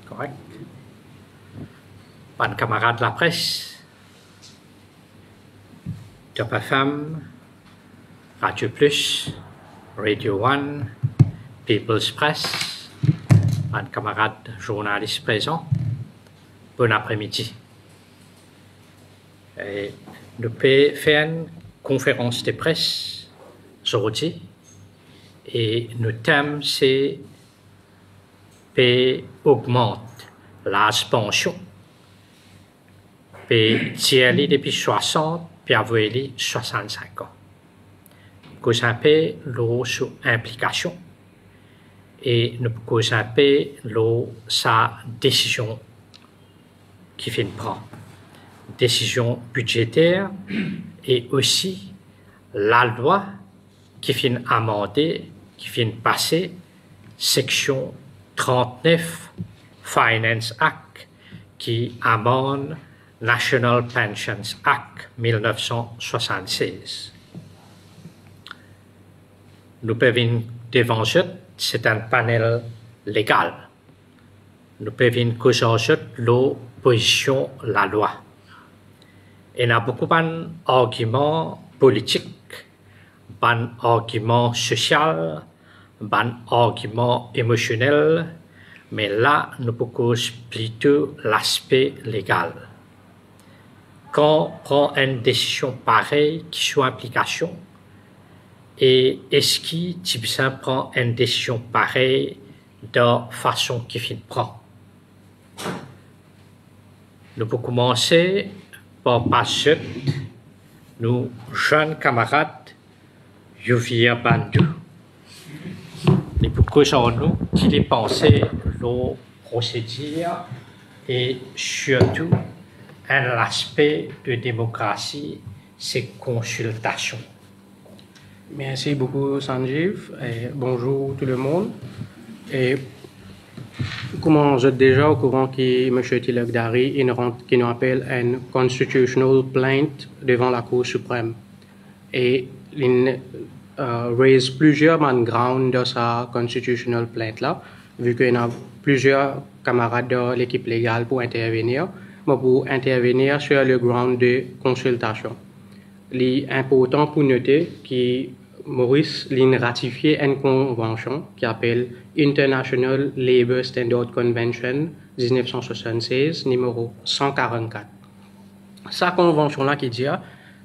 Correct. Bonnes camarades de la presse, Top FM, Radio Plus, Radio One, People's Press, bonnes camarades journalistes présents, bon après-midi. Nous pouvons faire une conférence de presse aujourd'hui et notre thème c'est augmente l'âge pension, tirer depuis 60 puis avoir 65 ans. Nous un peu sur implication et nous causons un peu sa décision qui fait prendre. Décision budgétaire et aussi la loi qui vient amender, qui vient passer, section 39 Finance Act qui amende National Pensions Act 1976. Nous pouvons devant c'est un panel légal. Nous pouvons causer l'opposition à la loi. Il y a beaucoup d'arguments politiques, d'arguments sociaux, d'arguments émotionnels, mais là, nous pouvons plutôt l'aspect légal. Quand on prend une décision pareille qui soit implication, et est-ce qu'il prend une décision pareille de façon qu'il prend? Nous pouvons commencer par passer nos jeunes camarades Yuvia Bandou. Les pourquoi nous qui les pensaient nos procédures et surtout un aspect de démocratie, c'est consultation. Merci beaucoup Sanjeev et bonjour tout le monde. Et comment vous êtes déjà au courant que M. Tilak Dari qui nous appelle un constitutional plaint devant la Cour suprême. Et il raise plusieurs grounds de sa constitutional plaint là, vu qu'il y a plusieurs camarades de l'équipe légale pour intervenir, mais pour intervenir sur le ground de consultation. Il est important pour noter que Maurice a ratifié une convention qui s'appelle International Labour Standard Convention 1976, numéro 144. Sa convention-là qui dit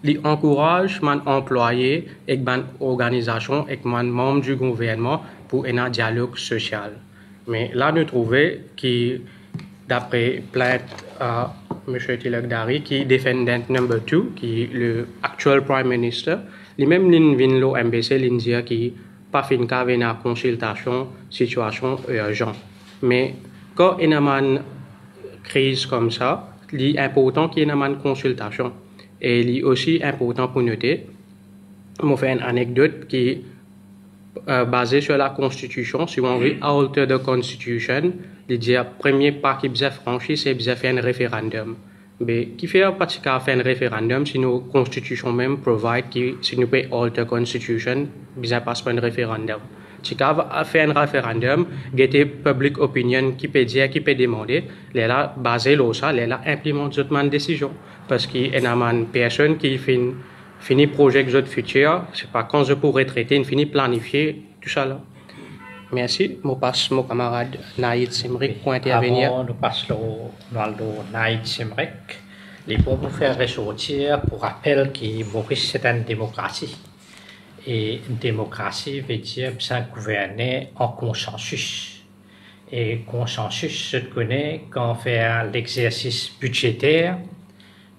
qu'il encourage les employés et les organisations et les membres du gouvernement pour un dialogue social. Mais là, nous trouvons que, d'après plainte à M. Tilak Dari, qui est defendant number 2, qui est le actual Prime Minister, lui-même, il vient au MBC, il dit qu'il pas fin qu'à une consultation, situation urgente. Mais quand il y a une crise comme ça, il est important qu'il y ait une consultation. Et il est aussi important pour noter, je vais faire une anecdote qui est basée sur la Constitution. Si on veut alter the Constitution, il dit que le premier pas qu'il a franchi, c'est de faire un référendum. Mais qui fait partie de faire un référendum si nos constitutions même provide que si nous pouvons alter la Constitution, bien passe par un référendum. Si on a fait un référendum, il public opinion qui peut dire, qui peut demander, il est là basé sur ça, il est là implémente une décision. Parce qu'il y a une personne qui finit projet de futur, c'est pas quand je pourrais traiter, il finit planifier tout ça là. Merci. Je passe mon camarade Naïd Simrik pour intervenir. Avant, nous passons à Naïd Simrik. Les bons pour faire ressortir pour rappel que Maurice c'est une démocratie. Et une démocratie veut dire bien gouverner en consensus. Et consensus se connaît quand on fait l'exercice budgétaire.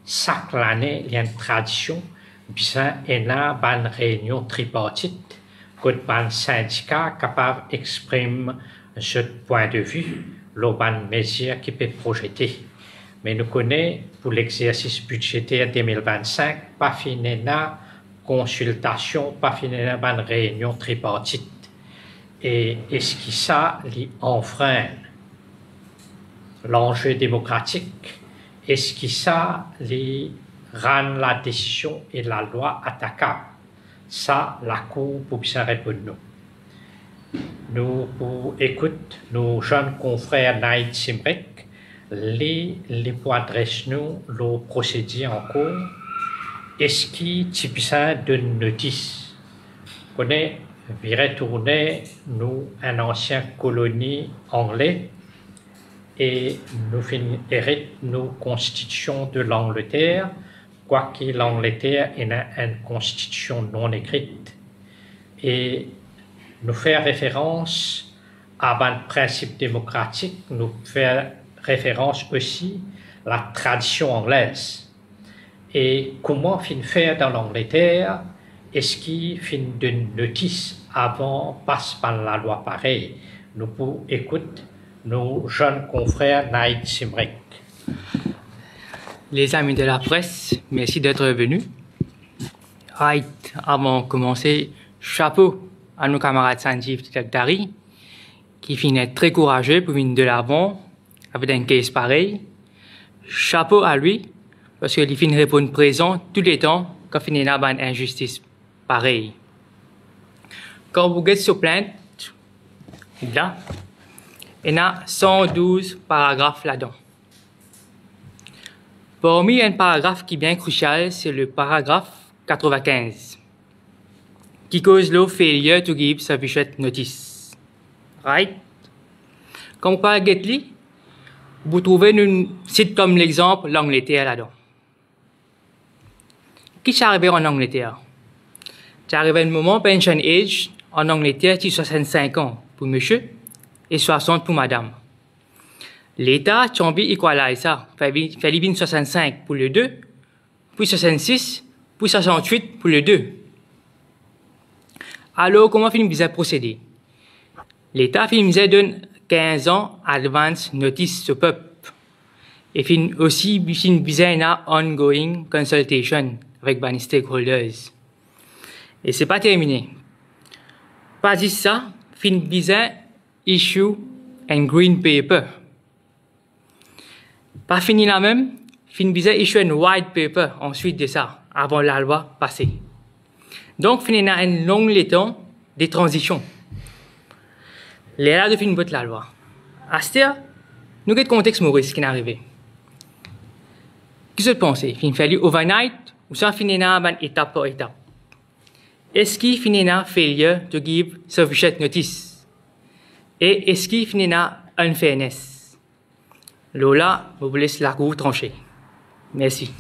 Chaque année, il y a une tradition. Bien, il y a une réunion tripartite. Que les syndicats capables d'exprimer ce point de vue, les mesures qui peuvent projeter. Mais nous connaissons pour l'exercice budgétaire 2025, pas fini la consultation, pas fini la réunion tripartite. Et est-ce que ça enfreint l'enjeu démocratique? Est-ce que ça rend la décision et la loi attaquables? ça, la Cour pour bien répondre nous. Nous, pour écoute, nos jeunes confrères Naïd Simrek, les pour adresser nous, le procédé en cours, est-ce qu'il typicien de notice? On est retourné, nous, une ancienne colonie anglaise, et nous héritons nos constitutions de l'Angleterre, quoique l'Angleterre ait une constitution non écrite. Et nous faire référence à un principe démocratique, nous faire référence aussi à la tradition anglaise. Et comment faire dans l'Angleterre, est-ce qu'il fait de notice avant passe par la loi pareille? Nous pouvons écouter nos jeunes confrères Naïd Simrek. Les amis de la presse, merci d'être venus. Right, avant de commencer, chapeau à nos camarades Sanjeev Tilakdari, qui finit très courageux pour venir de l'avant avec un case pareil. Chapeau à lui, parce qu'il finit répondre présent tous les temps quand il y a une injustice pareille. Quand vous êtes sur plainte, là, il y a 112 paragraphes là-dedans. Parmi un paragraphe qui est bien crucial, c'est le paragraphe 95, qui cause le failure to give sufficient notice. Right? Quand vous parlez de Gately, vous trouvez une cite comme l'exemple l'Angleterre là-dedans. Qui est arrivé en Angleterre? C'est arrivé un moment pension age en Angleterre, c'est 65 ans pour monsieur et 60 pour madame. L'État a envie d'équaliser ça. Il fallait 65 pour les deux, puis 66, puis 68 pour les deux. Alors, comment finit à procéder? L'État finit donne 15 ans advance notice au peuple. Et finit aussi une ongoing consultation avec les stakeholders. Et c'est pas terminé. Pas juste ça, finit issue un green paper. Pas fini là même, fin issue un white paper ensuite de ça, avant la loi passée. Donc, fin a un long temps de transition. L'ère de fin de la loi. À ce temps, nous avons le contexte Maurice qui est arrivé. Qu'est-ce que vous pensez? Fin fallu overnight ou ça fin étape par étape? Est-ce qu'il finit failure to give sufficient notice? Et est-ce qu'il finit unfairness? Lola, vous laisse la cour trancher. Merci.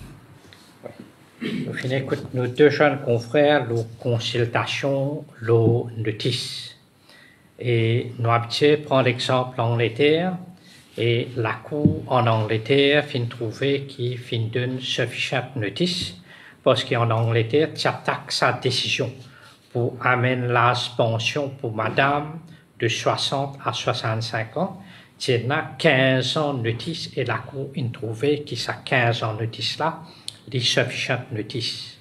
Nous finissons nos deux jeunes confrères, nos consultations, nos notices. Et nous habitués prendre l'exemple en Angleterre, et la cour en Angleterre fin trouver qui fin donne sufficient notice, parce qu'en Angleterre, tu attaques sa décision pour amener la pension pour madame de 60 à 65 ans. Tu as 15 ans de notice et la cour a trouvé que ça 15 ans de notice là, des sufficient notice.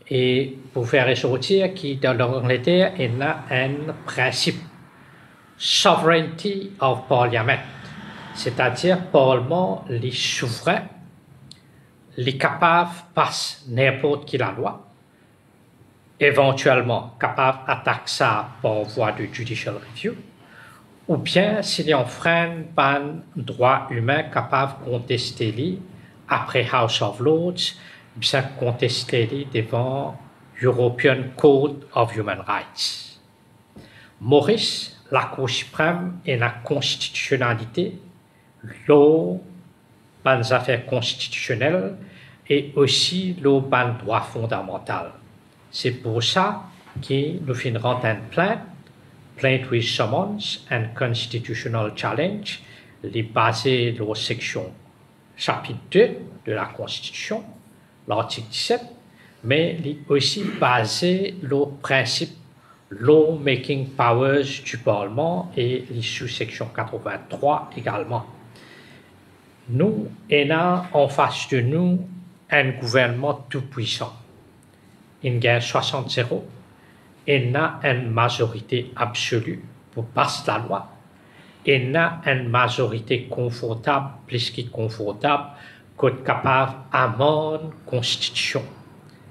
Et pour faire ressortir que dans l'Angleterre, il y a un principe sovereignty of parliament, c'est-à-dire Parlement, les souverains, les capables passent n'importe qui la loi, éventuellement capables d'attaquer ça par voie de judicial review, ou bien s'il y a enfreint par droit humain capable de contester les après House of Lords, bien contester les devant European Code of Human Rights. Maurice, la Cour suprême et la constitutionnalité, l'eau, les affaires constitutionnelles et aussi l'eau, les droits fondamentaux. C'est pour ça que nous finirons un plainte with summons and constitutional challenge, les basés sur la section chapitre 2 de la Constitution, l'article 17, mais aussi basé sur le principe law-making powers du Parlement et les sous-sections 83 également. Nous avons en face de nous un gouvernement tout-puissant. Il y a 60-0. Il y a une majorité absolue pour passer la loi. Il y a une majorité confortable, plus que confortable, qu'être capable d'amender la Constitution.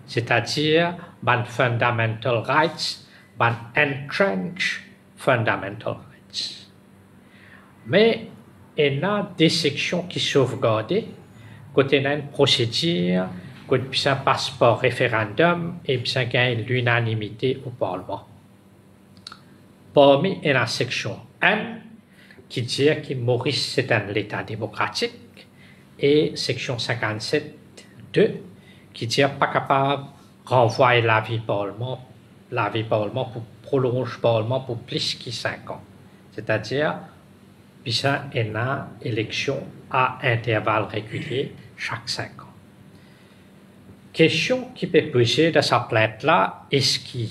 c'est-à-dire ban fundamental rights, ban entrenched fundamental rights. Mais il y a des sections qui sauvegardent, quand il y a une procédure, quand il y a un passeport référendum et puis il y a l'unanimité au Parlement. Parmi la section 1, qui dit que Maurice c'est un État démocratique, et section 57.2, qui dit pas capable de renvoyer l'avis Parlement pour prolonger le Parlement pour plus que 5 ans. C'est-à-dire, puis ça, il y a une élection à intervalles réguliers chaque 5 ans. Question qui peut poser de sa plainte-là, est-ce que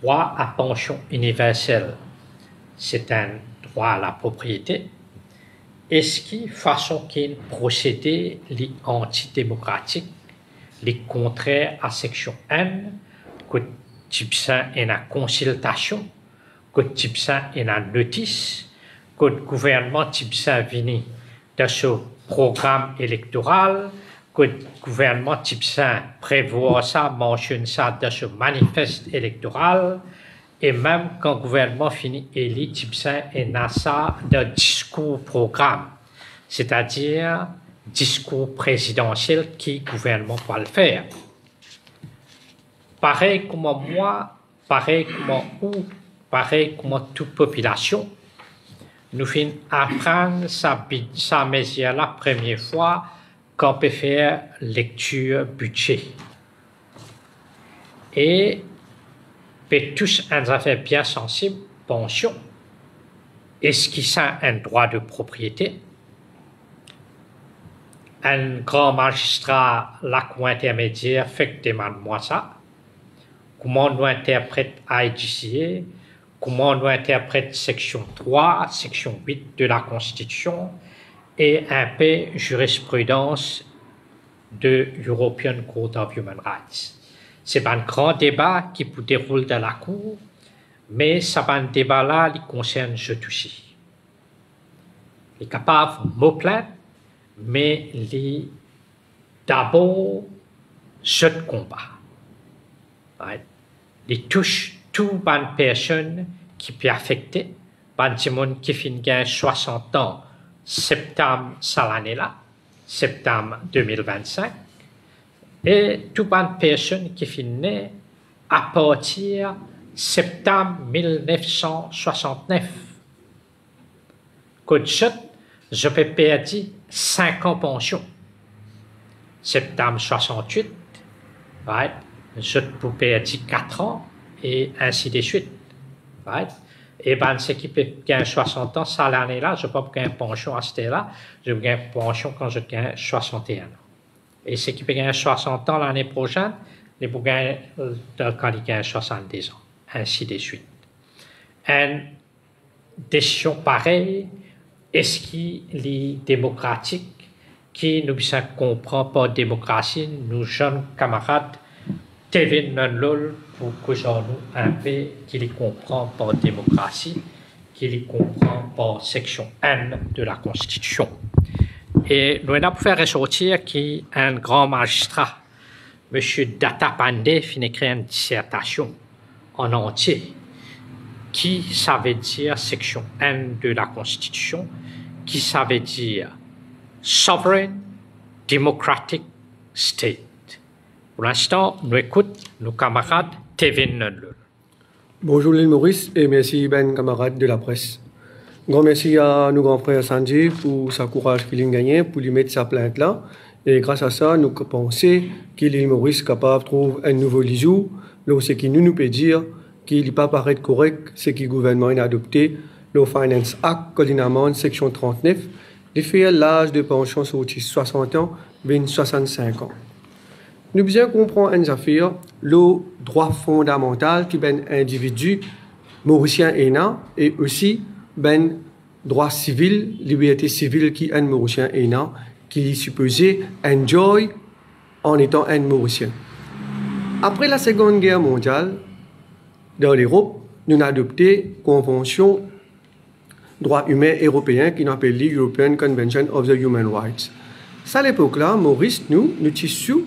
droit à pension universelle, c'est un droit à la propriété? Est-ce que façon qu'il procédé les antidémocratiques, les contraires à section 1, que type ça est une consultation, que type ça est une notice, que le gouvernement type ça vient de ce programme électoral, que le gouvernement type ça prévoit ça, mentionne ça de ce manifeste électoral, et même quand le gouvernement finit élu, type ça est ça de discours programme, c'est-à-dire discours présidentiel qui le gouvernement va le faire. Pareil comme moi, pareil comme vous, pareil comme toute population, nous finissons apprendre sa mesure la première fois quand on peut faire lecture budget. Et peut tous un affaire bien sensible, pension. Est-ce qu'il y a un droit de propriété? Un grand magistrat, la cour intermédiaire, fait que demande-moi ça. Comment on interprète IGCA? Comment on interprète section 3, section 8 de la Constitution et un peu jurisprudence de European Court of Human Rights. C'est un grand débat qui peut dérouler dans la Cour, mais c'est un débat-là qui concerne je aussi. Il est capable de me plaindre, mais il d'abord ce combat. Right? Il touche toute une personne qui peut affecter, par exemple qui finit 60 ans, septembre cette année-là, septembre 2025, et toute une personne qui finit à partir de septembre 1969. Comme ça, je peux perdre 5 ans de pension. Septembre 68, right? Je peux perdre 4 ans et ainsi de suite. Right? Et bien, ce qui peut gagner 60 ans, ça l'année-là, je ne peux pas gagner pension à cette là, je peux gagner pension quand je gagne 61 ans. Et ce qui peut gagner 60 ans l'année prochaine, il peut gagner quand il gagne 70 ans, ainsi de suite. Une décision pareille, est-ce qu'il est démocratique, qui nous comprend pas démocratie, nous jeunes camarades, Kevin Nunlol, pour que j'en ai un peu qui les comprend par démocratie, qui les comprend par section 1 de la Constitution. Et nous avons fait ressortir qu'un grand magistrat, M. Dattapande, finit écrire une dissertation en entier, qui ça veut dire section 1 de la Constitution, qui ça veut dire sovereign democratic state. Pour l'instant, nous écoutons nos camarades Kevin Nunlol. Bonjour l'île Maurice et merci ben camarades de la presse. Grand merci à nos grands frères Sanjay pour sa courage qu'il a gagné pour lui mettre sa plainte là. Et grâce à ça, nous pensons que l'île Maurice est capable de trouver un nouveau lisou, là ce qui nous peut dire qu'il n'est pas paraître correct ce que le gouvernement a adopté, le Finance Act, coordinamment section 39, de faire l'âge de pension sur 60 ans, bien 65 ans. Nous bien comprendre une affaire, le droit fondamental qui ben individu mauricien et aussi ben droit civil, liberté civile qui un mauricien qui est supposé enjoy en étant un mauricien. Après la Seconde Guerre mondiale, dans l'Europe, nous avons adopté la Convention droit humain européen qui s'appelle l'European Convention of the Human Rights. À l'époque-là, Maurice, nous tissus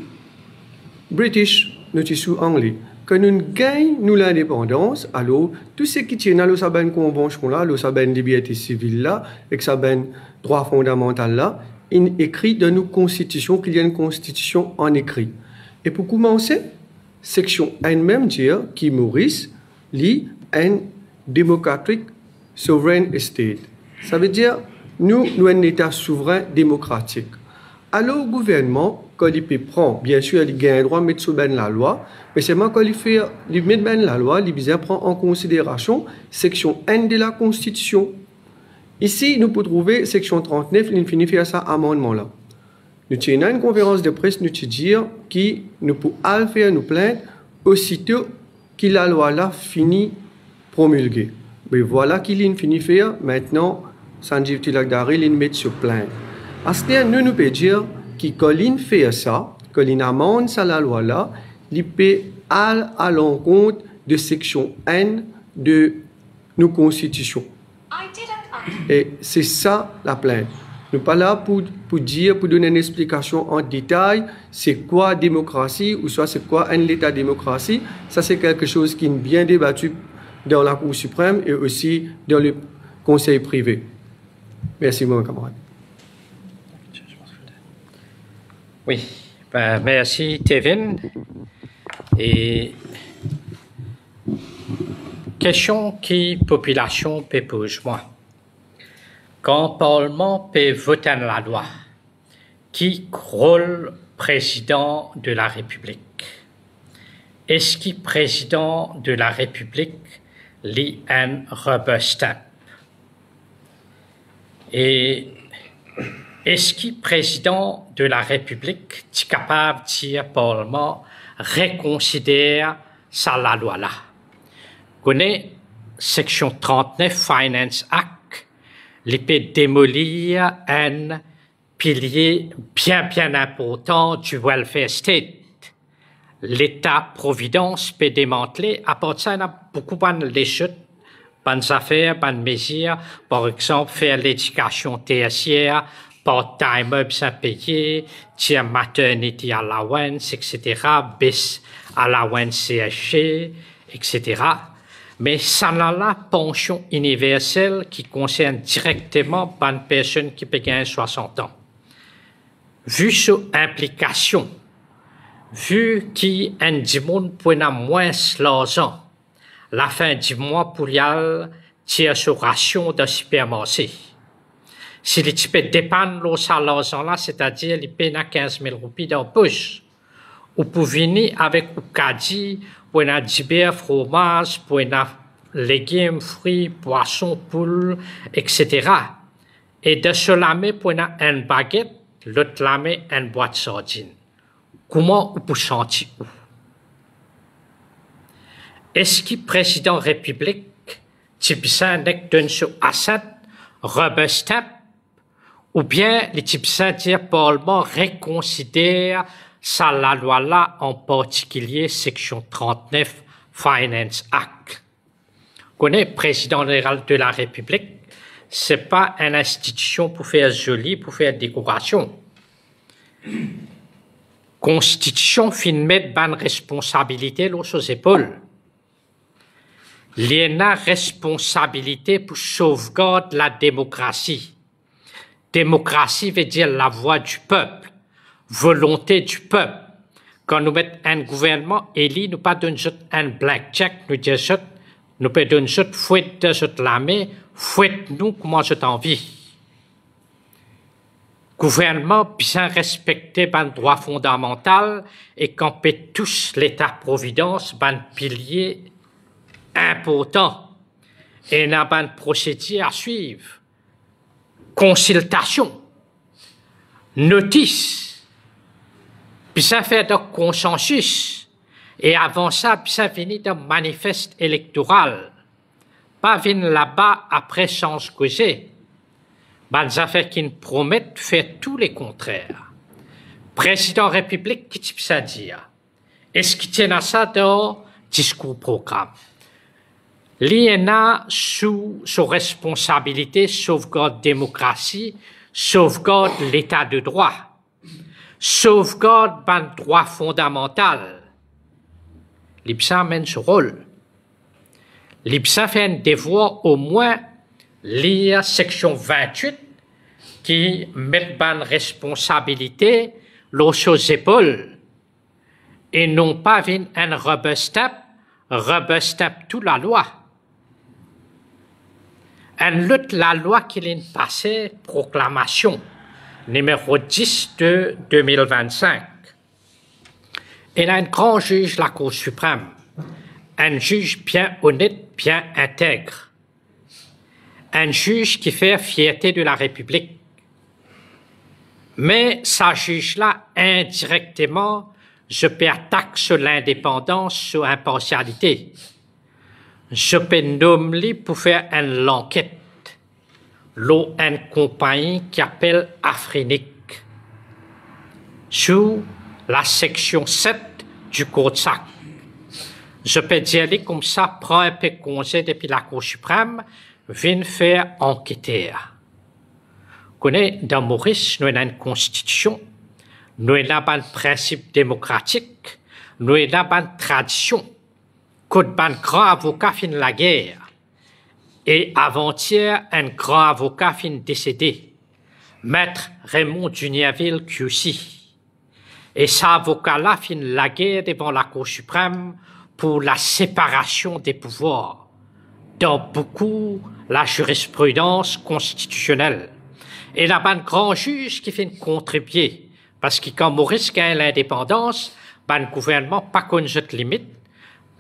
British, nous sous anglais. Quand nous gagnons l'indépendance, alors, tout ce qui tient à la convention là, la liberté civile là, et que droit fondamental là, il écrit dans nos constitutions qu'il y a une constitution en écrit. Et pour commencer, section 1 même dire qui Maurice lit un democratic sovereign state. Ça veut dire nous un État souverain démocratique. Alors, le gouvernement, quand il peut prendre, bien sûr, il a le droit de mettre sous la loi, mais c'est quand il met la loi, il prend en considération section 1 de la Constitution. Ici, nous pouvons trouver section 39, il finit faire ça amendement-là. Nous tenons une conférence de presse, nous dire que nous pouvons faire nos plaintes aussitôt que la loi-là finit promulguée. Mais voilà qu'il finit faire, maintenant, Sanjeev Tilak Dari, il met sur plainte. À ce temps, nous pouvons dire que quand il fait ça, quand il amende ça la loi-là, il peut aller à l'encontre de section 1 de nos constitutions. Et c'est ça la plainte. Nous ne sommes pas là pour donner une explication en détail, c'est quoi démocratie ou soit c'est quoi un État démocratie. Ça, c'est quelque chose qui est bien débattu dans la Cour suprême et aussi dans le Conseil privé. Merci, mon camarade. Oui, merci, Tevin. Et question qui population peut poser moi. Quand le Parlement peut voter la loi, qui rôle président de la République? Est-ce que président de la République lit un rubber stamp? Et est-ce que président de la République est capable de dire Parlement reconsidère ça la loi là? Connaît section 39 Finance Act, il peut démolir un pilier bien important du welfare state. L'État-providence peut démanteler. À part ça, il y a beaucoup de chutes, bonnes affaires, bonnes mesures. Par exemple, faire l'éducation tertiaire, part-time sans payer, tiers maternity allowance, etc., bis allowance CHG, etc. Mais ça n'a la pension universelle qui concerne directement une personne qui peut gagner 60 ans. Vu son implication, vu qu'un du monde peut avoir moins l'argent, la fin du mois pour y aller, tire sur ration de supermarché. Si les types dépendent de l'argent là, c'est-à-dire les paient 15 000 roupies dans le poche, ou pour venir avec un caddie, pour un du fromage, pour un légumes, fruits, poissons, poules, etc. Et de ce lame pour une baguette, l'autre lame une boîte de sardines. Comment on peut sentir? Est-ce que le président de la République, type ça, n'est d'un sur Assad, rubber stamp, ou bien les types ça dire Parlement reconsidère ça la loi là, en particulier section 39 Finance Act? Connaît président de la République, c'est pas une institution pour faire joli, pour faire décoration. Constitution fin met bonne responsabilité sur ses épaules. Il y a une responsabilité pour sauvegarder la démocratie. Démocratie veut dire la voix du peuple, volonté du peuple. Quand nous mettons un gouvernement élu, nous pas donner un blackjack, nous disons nous pouvons donner une fouette de la main, fouette-nous comment je t'envie. Gouvernement bien respecter ban droit fondamental et qu'on peut tous l'État-providence, ban pilier important. Et il y a ban procédure à suivre. Consultation, notice, puis ça fait de consensus. Et avant ça, puis ça finit de manifeste électoral. Pas venir là-bas après sans causer. Des affaires qui nous promettent de faire tout les contraires. Président de la République, qui peut ça dire? Est-ce qu'il tient à ça dans discours programme? L'INA, sous responsabilité, sauvegarde la démocratie, sauvegarde l'état de droit. sauvegarde ban droit fondamental. L'IPSA mène ce rôle. L'IPSA fait un devoir au moins lire section 28 qui met ban responsabilité sur ses épaules et non pas vin un rubber stamp toute la loi. Un lutte la loi qui l'est passée, proclamation numéro 10 de 2025. Il y a un grand juge de la Cour suprême, un juge bien honnête, bien intègre, un juge qui fait fierté de la République. Mais ça juge-là, indirectement, je peux attaquer sur l'indépendance, sur l'impartialité. Je peux nommer pour faire une enquête. Une compagnie qui appelle Afrinic, sous la section 7 du Code SAC. Je peux dire comme ça, prend un peu de conseil depuis la Cour suprême, vient faire enquêter. Connaît dans Maurice, nous avons une constitution, nous avons un principe démocratique, nous avons une tradition. Quand un grand avocat finit la guerre, et avant-hier, un grand avocat finit décédé, Maître Raymond Juniaville QC. Et cet avocat-là finit la guerre devant la Cour suprême pour la séparation des pouvoirs, dans beaucoup la jurisprudence constitutionnelle. Et là, un grand juge qui fait contribuer, parce que quand Maurice gagne l'indépendance, le gouvernement pas connu cette limite,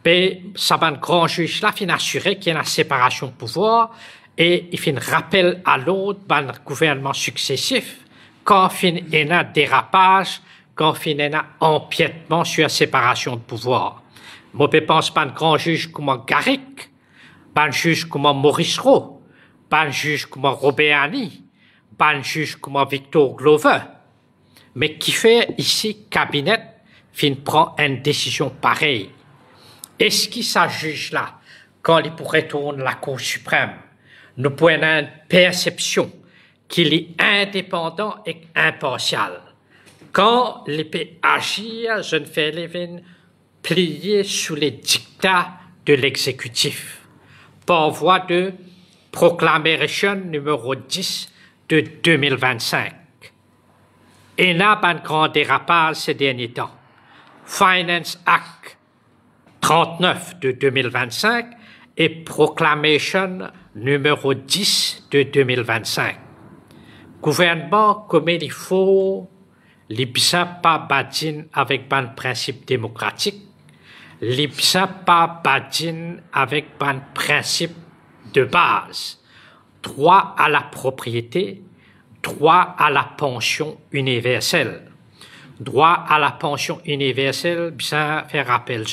mais ça un grand juge là fin assurer qu'il y a une séparation de pouvoir et il fait un rappel à l'autre le gouvernement successif quand il y a un dérapage, quand il y a un empiètement sur la séparation de pouvoir. Moi, je pense pas un grand juge comme Garrick, pas un juge comme Maurice Roux, pas un juge comme Robert Annie, pas un juge comme Victor Glover, mais qui fait ici cabinet fin prend une décision pareille. Est-ce qu'il s'agit là, quand il pourrait tourner la Cour suprême, nous pouvons avoir une perception qu'il est indépendant et impartial. Quand il peut agir, je ne fais les plier sous les dictats de l'exécutif, par voie de proclamation numéro 10 de 2025. Et n'a pas un grand dérapage ces derniers temps. Finance Act 39 de 2025 et Proclamation numéro 10 de 2025. Gouvernement, comme il faut, l'IPSA pas badine avec un principe démocratique, l'IPSA pas badine avec un principe de base, droit à la propriété, droit à la pension universelle. Droit à la pension universelle, bien fait rappel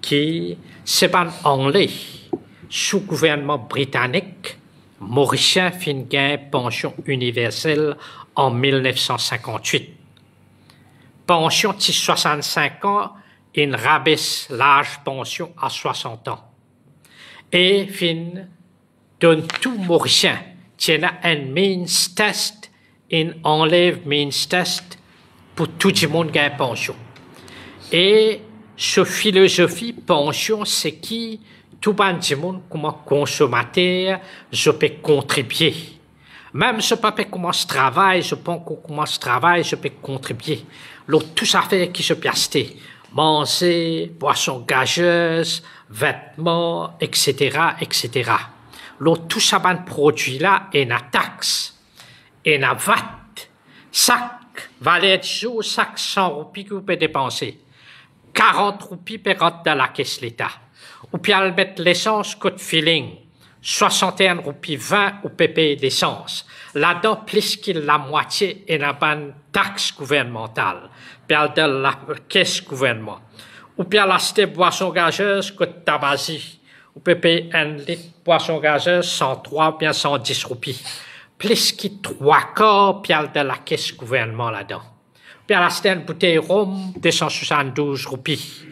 qui c'est un anglais sous gouvernement britannique, mauricien fin gain pension universelle en 1958. Pension de 65 ans, il rabaisse l'âge pension à 60 ans. Et fin donne tout mauricien, tient un means test, il enlève means test pour tout le monde gagne pension. Et ce philosophie pension, c'est qui tout le monde comme consommateur, je peux contribuer. Même je peux commencer travail, je peux commencer travail, je peux contribuer. L'autre tout ça fait qui se peut acheter, manger, boissons gazeuses, vêtements, etc., etc. L'autre tout ça ban produit là est une taxe, et une VAT. Chaque valeur de jour, chaque 100 roupies que vous pouvez dépenser. 40 roupies per rentrer dans la caisse l'État. Ou puis elle mettre l'essence code feeling. 61 roupies 20 ou payer l'essence. Là-dedans, plus que la moitié est une taxe gouvernementale. Puis elle donne la caisse gouvernement. Ou puis elle acheter boisson gazeuse code tabagie. Ou payer un litre de boisson gazeuse 103 ou bien 110 roupies. Plus que 3 quarts, puis elle donne la caisse gouvernement là-dedans. Puis elle a acheté une bouteille de rhum, 272 roupies.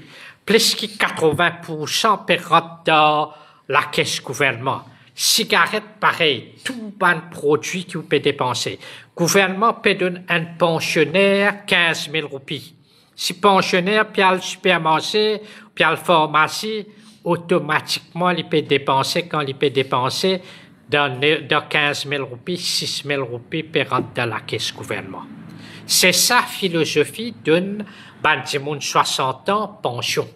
Plus que 80% per rentrer dans la caisse gouvernement. cigarettes pareil, tout bon produit que vous pouvez dépenser. Gouvernement peut donner un pensionnaire 15 000 roupies. Si pensionnaire puis à le supermarché, puis à la pharmacie, automatiquement, il peut dépenser, quand il peut dépenser, dans 15 000 roupies, 6 000 roupies peut rentrer dans la caisse gouvernement. C'est ça, philosophie d'une, 60 ans, pension.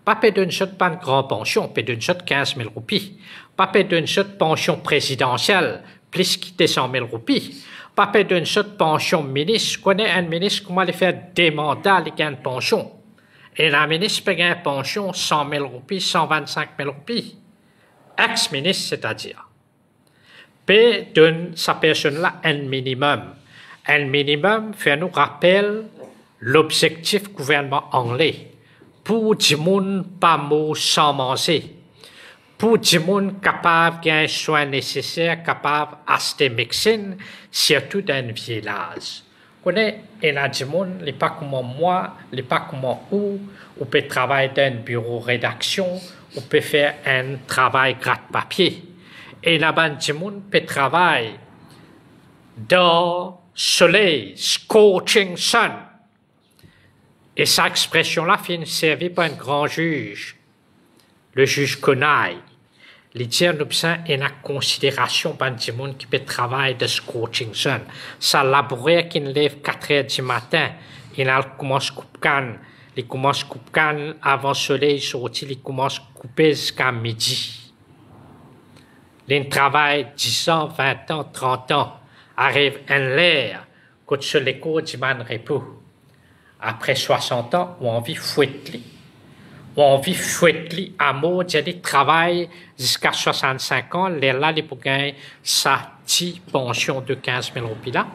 Pas peut d'une shot pas une grande pension, peut d'une shot 15 000 roupies. Pas peut d'une shot pension présidentielle, plus que 100 000 roupies. Pas peut d'une shot pension ministre. Je connais un ministre, comment il fait des mandats, il gagne une pension. Et la ministre peut gagner une pension 100 000 roupies, 125 000 roupies. Ex-ministre, c'est-à-dire. Peut donner sa personne-là un minimum. Un minimum fait nous rappeler l'objectif gouvernement anglais. Pour du monde pas mot sans manger. Pour du monde capable d'un soin nécessaire, capable d'acheter médecine, surtout dans un village. Vous connaissez, il y a du monde, il n'est pas comme moi, il n'est pas comme vous, on peut travailler dans un bureau rédaction, on peut faire un travail gratte-papier. Et là-bas, du monde peut travailler dans le soleil, scorching sun. Et cette expression-là finit servie par un grand juge, le juge Conaille. Il dit nous une considération pour des gens qui peuvent travailler de scorching sun. Ça laboureur qui lève 4 heures du matin, il commence à couper, il commence à couper avant le soleil sorti, il commence à couper jusqu'à midi. Il travaille 10 ans, 20 ans, 30 ans, arrive un l'air, quand sur les cours du man repos. Après 60 ans, on vit fouetteli. On vit fouetteli à mot, il travaille jusqu'à 65 ans, là, il peut gagner sa petite pension de 15 000 roupies là.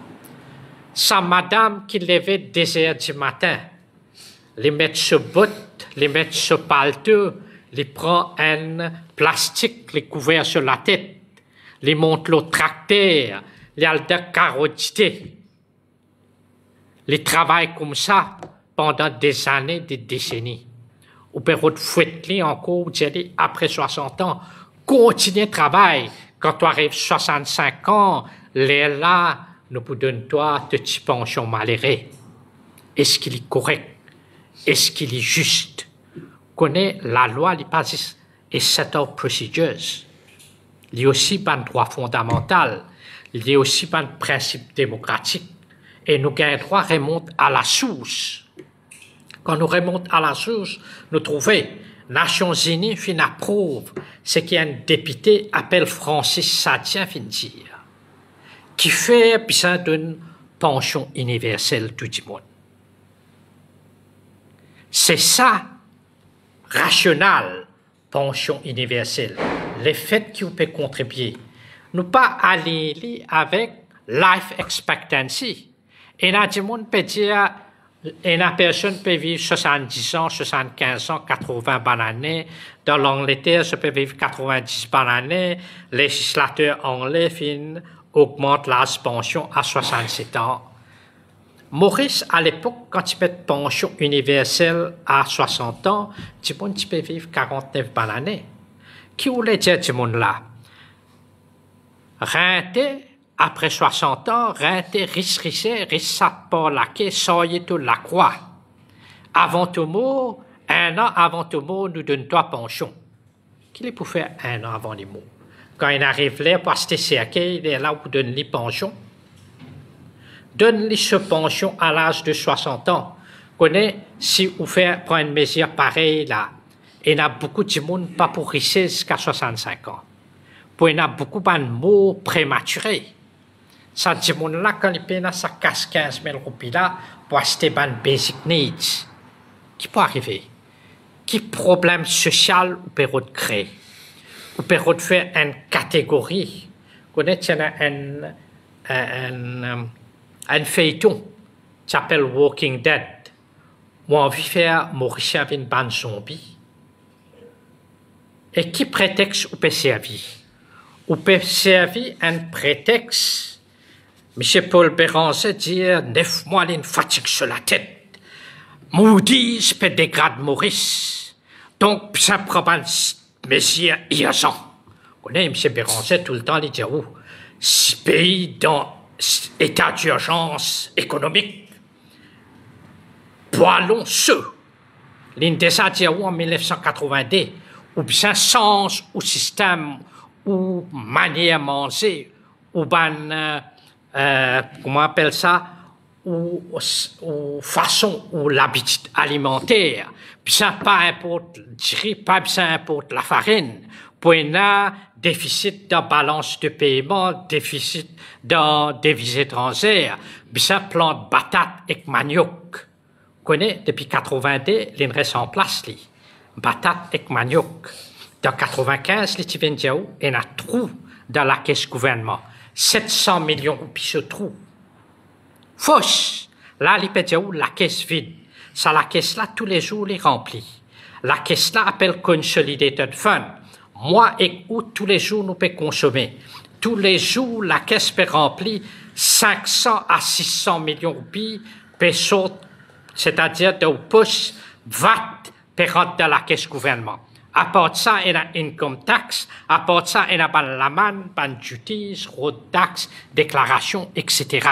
Sa madame qui levait des heures du matin, les met ce botte, les met ce paletot, les prend un plastique, les couvert sur la tête, les monte le tracteur, les a de carotité. Les travaillent comme ça pendant des années, des décennies. Ou peut fouetter encore, après 60 ans, continuer le travail. Quand tu arrives 65 ans, là, nous vous donnons toi de petites pensions malheureuses. Est-ce qu'il est correct? Est-ce qu'il est juste? Connaît la loi, il passe et set of procedures. Il y a aussi un droit fondamental. Il y a aussi un principe démocratique. Et nous avons droit remonte à la source. Quand nous remontons à la source, nous trouvons Nations Unies fin approuve ce qu'un député appelle Francis Sadien fin dire, qui fait besoin d'une pension universelle tout le monde. C'est ça, rationnel, pension universelle. Le fait qu'on peut contribuer. Nous pas aller avec life expectancy. Et là, tout le monde peut dire, une personne peut vivre 70 ans, 75 ans, 80 bonnes années. Dans l'Angleterre, ça peut vivre 90 bonnes années. Les législateurs anglais augmentent l'âge de pension à 67 ans. Maurice, à l'époque, quand il met pension universelle à 60 ans, tout le monde peut vivre 49 bonnes années. Qui voulait dire tout le monde là? Renter, après 60 ans, renter, risser, par la quai, soyez tout la croix. Avant tout mot, un an avant tout mot, nous donne toi pension. Qu'il est pour faire un an avant les mots? Quand il arrive là, pour acheter cercueil, il est là pour donner les pensions. Donne-lui ce pension à l'âge de 60 ans. Connais, si vous faites prendre une mesure pareille là, il y a beaucoup de monde pas pour risser jusqu'à 65 ans. Puis il y a beaucoup de mots prématurés. Ça dit là quand il paye ça casse 15 000 roupies là pour acheter des basic needs. Qui peut arriver? Quel problème social ou peut créer? Ou peut faire une catégorie? Vous connaissez, il y a un feuilleton qui s'appelle Walking Dead, où on veut faire Maurice avec une bande zombie. Et qui prétexte ou peut servir? Ou peut servir un prétexte? M. Paul Béranger dit 9 mois d'une fatigue sur la tête. Maudit, peut dégrader Maurice. Donc, ça prend un mesure urgent. connaissez, M. Béranger, tout le temps, il dit, oh, ce pays dans état d'urgence économique, poilons ceux, l'indécent dit, en 1982, ou bien sens, ou système, ou manière manger, ou ben, comment on appelle ça, ou façon, ou l'habitude alimentaire, bien pas importe le riz, pas bien importe la farine, pour un déficit de balance de paiement, déficit de devises étrangères, bien plan de batates et manioc. Vous connaissez, depuis 82, il reste en place, li. Batates et manioc. Dans 95, les Tivendiaou, il y a un trou dans la caisse gouvernement. 700 millions de roupies ce trou. Fausse. Là, les Pédiaou, la caisse vide. Ça, la caisse là, tous les jours, les remplit. La caisse là appelle Consolidated Fund. Moi et vous, tous les jours, nous pouvons consommer. Tous les jours, la caisse peut remplir 500 à 600 millions de roupies, c'est-à-dire de poste, VAT, peut rentrer dans la caisse gouvernement. À part de ça, il y a income tax. À part de ça, il y a la manne, duties, road tax, déclaration, etc.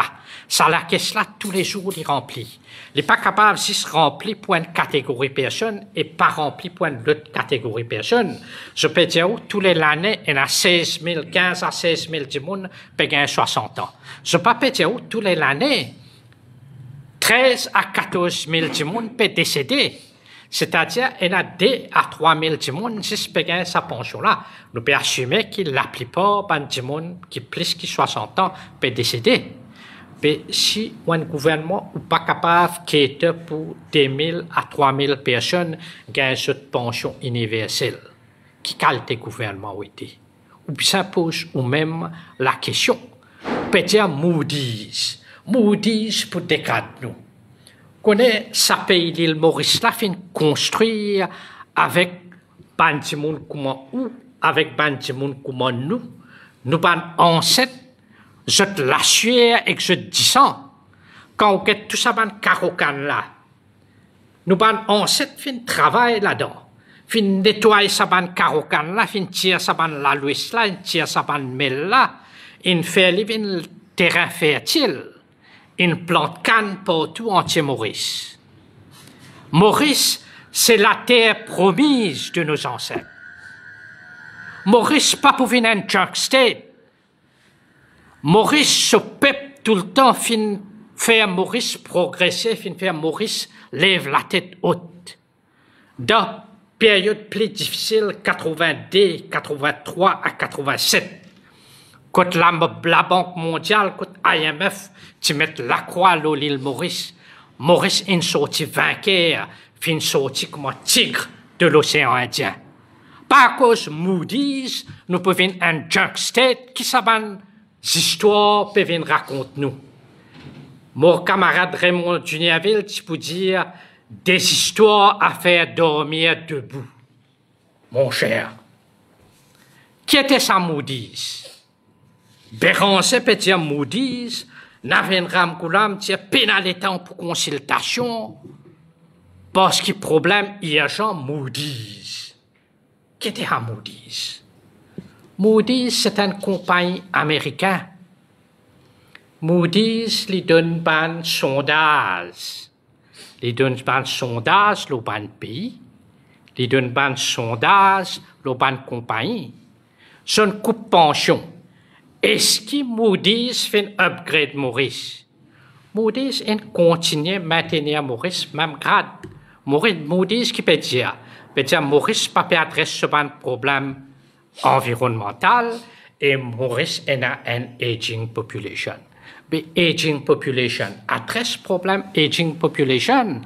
Ça, la caisse là, tous les jours, il remplit. Il n'est pas capable de se remplir pour une catégorie personne et pas rempli pour une autre catégorie personne. Je peux dire, tous les années, il y a 16 000, 15 à 16 000 du monde qui gagnent 60 ans. Je peux dire, tous les années, 13 à 14 000 du monde peut décéder. C'est-à-dire, il y a 2 à 3 000 du monde qui gagnent sa pension-là. Nous pouvons assumer que la plupart du monde qui plus que 60 ans peut décéder. Mais si un gouvernement n'est pas capable de pour 2 000 à 3 000 personnes gagnent cette pension universelle, qui qualité gouvernement était? Ou bien ça pose ou même la question, peut-être Moody's. Moody's pour décadre nous. Connaît ça pays l'île Maurice là fin construire avec bandimoun comme ou avec bandimoun comme nous ban ancêtre je te l'assure et que je dis ça quand on get tout ça ban carocan là nous ban ancêtre fin travail là-dedans fin nettoyer ça ban carocan là fin tirer ça ban la Louis là tirer ça ban mel là in fait living terrain fertile. Une plante canne partout en Maurice. Maurice, c'est la terre promise de nos ancêtres. Maurice, pas pour venir un junk state. Maurice se peuple tout le temps, fin faire Maurice progresser, fin faire Maurice lève la tête haute. Dans période plus difficile, 82, 83 à 87. Quand la Banque mondiale, quand IMF, tu mets la croix à l'île Maurice. Maurice est sorti vainqueur, fin sorti comme un tigre de l'océan Indien. Par cause Moody's, nous pouvons un junk state qui s'abonne histoires peuvent raconter nous. Mon camarade Raymond Juniaville, tu peux dire des histoires à faire dormir debout. Mon cher, qui était ça Moody's? Béranger peut dire Moody's, Navenram Koulam dire pénalité pour consultation, parce que problème urgent Moody's. Qui était à Moody's? Moody's, c'est une compagnie américaine. Moody's lui donne un sondage. Lui donne un sondage au ban pays. Lui donne un sondage au ban compagnie. C'est une coupe pension. Est-ce que Moody's fait un upgrade Maurice? Moody's continue à maintenir Maurice même grade. Moody's qui peut dire Maurice pas peut adresser ce problème environnemental et Maurice a une aging population. Mais aging population adresse problème aging population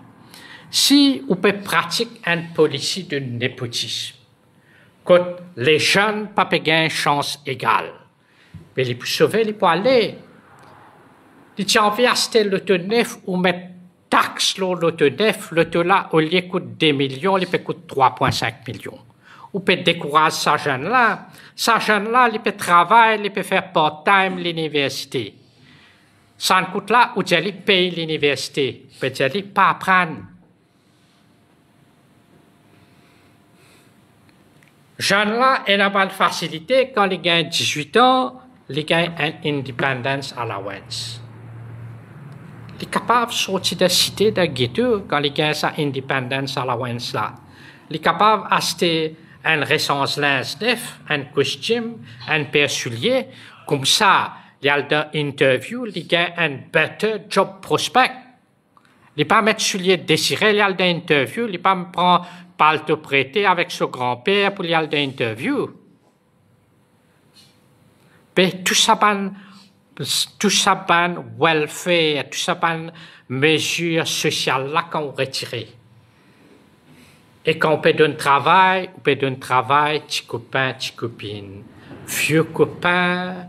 si on peut pratiquer une politique de népotisme. Quand les jeunes n'ont pas une chance égale. Mais les plus sauvés, ils peuvent aller. Ils ont envie d'acheter l'auto neuf ou mettre taxe sur l'auto neuf. L'auto là, au lieu de coûter 2 millions, il peut coûter 3,5 millions. Ou peut décourager ces jeunes-là. Ces jeunes-là, ils peuvent travailler, ils peuvent faire part-time l'université. Ça coûte là, où ils payent l'université. Ils peuvent pas apprendre. Jeunes là, il a pas de facilité quand ils gagnent 18 ans, ils gagnent un independence allowance. Ils sont capables de sortir de la cité de ghetto quand ils gagnent sa independence allowance là. Ils sont capables d'acheter un ressemblance neuf, un costume, un paire soulier. Comme ça, il y a l'interview, il gagne un better job prospect. Il ne pas mettre soulier désiré, il y a l'interview, il ne pas me prendre palto prêté avec son grand-père pour y aller d'interview. Mais tout ça, welfare, tout ça, mesures sociales là qu'on retire. Et quand on peut donner travail, petit copain, petite copine. Vieux copain,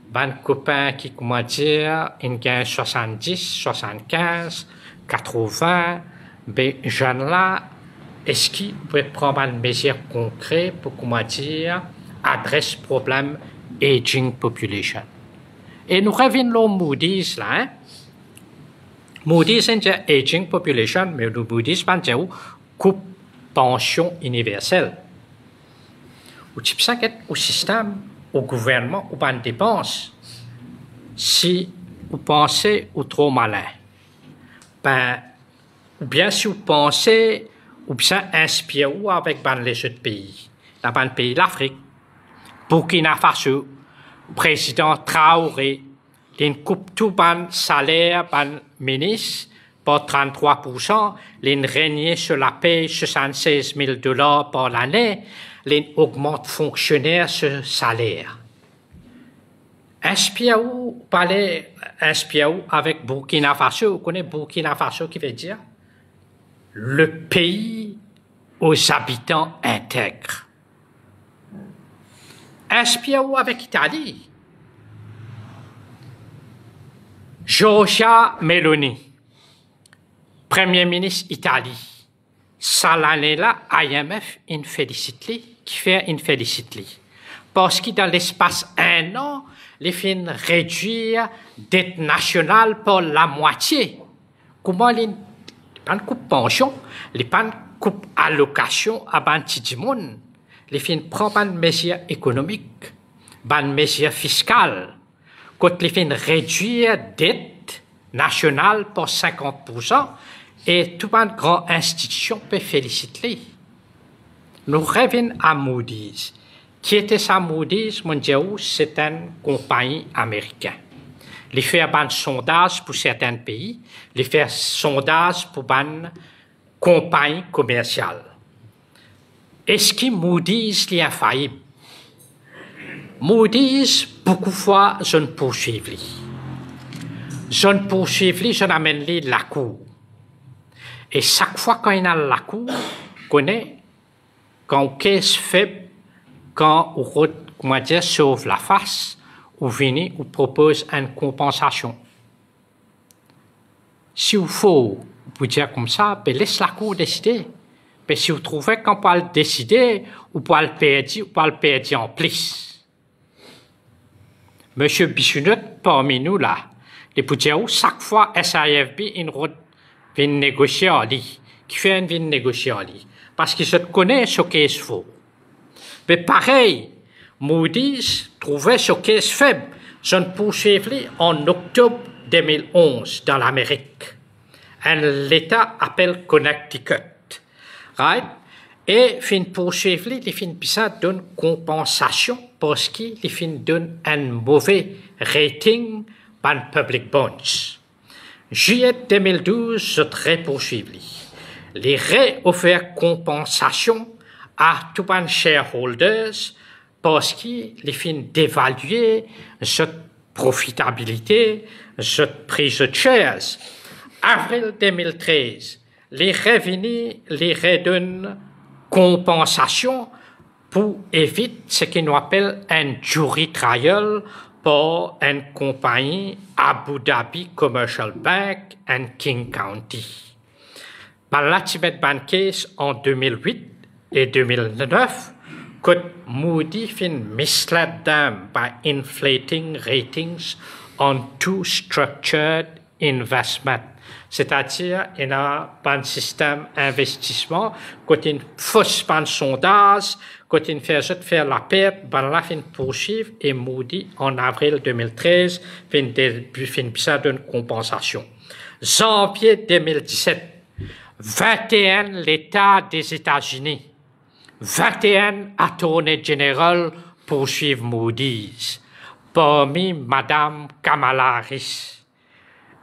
bon copain qui, comment dire, il gagne 70, 75, 80, mais jeunes là, est-ce qu'il peut prendre une mesure concrète pour, comment dire, adresser le problème aging population? Et nous revenons au Moody's là. Hein? Moody's c'est aging population, mais le Moody's c'est coupe pension universelle. Ou type ça au système, au gouvernement, ou pas de dépenses. Si vous pensez ou trop malin, ben, ou bien si vous pensez ou bien inspirez-vous avec les autres pays. Dans le pays d'Afrique, Burkina Faso, le président Traoré, il coupe tout le salaire du ministre par 33%, il règne sur la paye $76 000 par l'année, il augmente fonctionnaire ce salaire. Inspirez-vous, inspirez-vous avec Burkina Faso. Vous connaissez Burkina Faso qui veut dire le pays aux habitants intègres. Inspirez-vous avec l'Italie. Giorgia Meloni, Premier ministre Italie. Ça l'année-là, IMF, une félicite, qui fait une félicite. Parce que dans l'espace un an, les fins réduire dette nationale par la moitié. Comment les pas de coupe pension, les pas de coupe allocation à banti monde, les fins prend pas de mesures économiques, pas de mesures fiscales, quand les fins réduire dette nationale par 50%, et toute une grande institution peut féliciter. Nous revenons à Moody's. Qui était ça Moody's? C'est une compagnie américaine. Les faire un sondage pour certains pays, les faire sondage pour une compagnie commerciale. Est-ce que Moody's est infaillible? Moody's, beaucoup de fois, je ne poursuis pas. Je ne poursuis pas, je n'amène pas la cour. Et chaque fois quand il y a la cour, connaît quand caisse faible, quand on comment dire, sauve la face, ou vient ou propose une compensation. Si vous faut vous dire comme ça, ben laisse la cour décider. Mais si vous trouvez qu'on peut le décider, ou peut le perdre en plus. Monsieur Bichonnet, parmi nous là, il peut dire chaque fois SAFB vient négocier en lui, qui fait une négocier en lui. Parce que je connais ce qui est faux. Mais pareil, Moody's trouvait ce qui est faible. Je ne poursuivais en octobre 2011 dans l'Amérique. L'État appelle Connecticut. Right? Et fin poursuivre, les fin ça donne compensation parce qu'il fin donne un mauvais rating par public bonds. Juillet 2012, je très poursuivi. Les réoffert compensation à tous les shareholders parce qu'ils fin d'évaluer cette profitabilité, cette prise de shares. Avril 2013, les revenus les redonnent compensation pour éviter ce qu'on appelle un jury trial pour une compagnie Abu Dhabi Commercial Bank and King County. Par la Tibet Bank case en 2008 et 2009, que Moody fin misled them by inflating ratings on two structured investments. c'est-à-dire il y a pas un système d'investissement, quand il fausse pas un sondage, quand il fait juste faire la perte, ben là il poursuivre et Moody en avril 2013 fin ça d'une compensation. Janvier 2017, 21 l'État des États-Unis, 21 attorneys généraux poursuivent Moody's, parmi Madame Kamala Harris.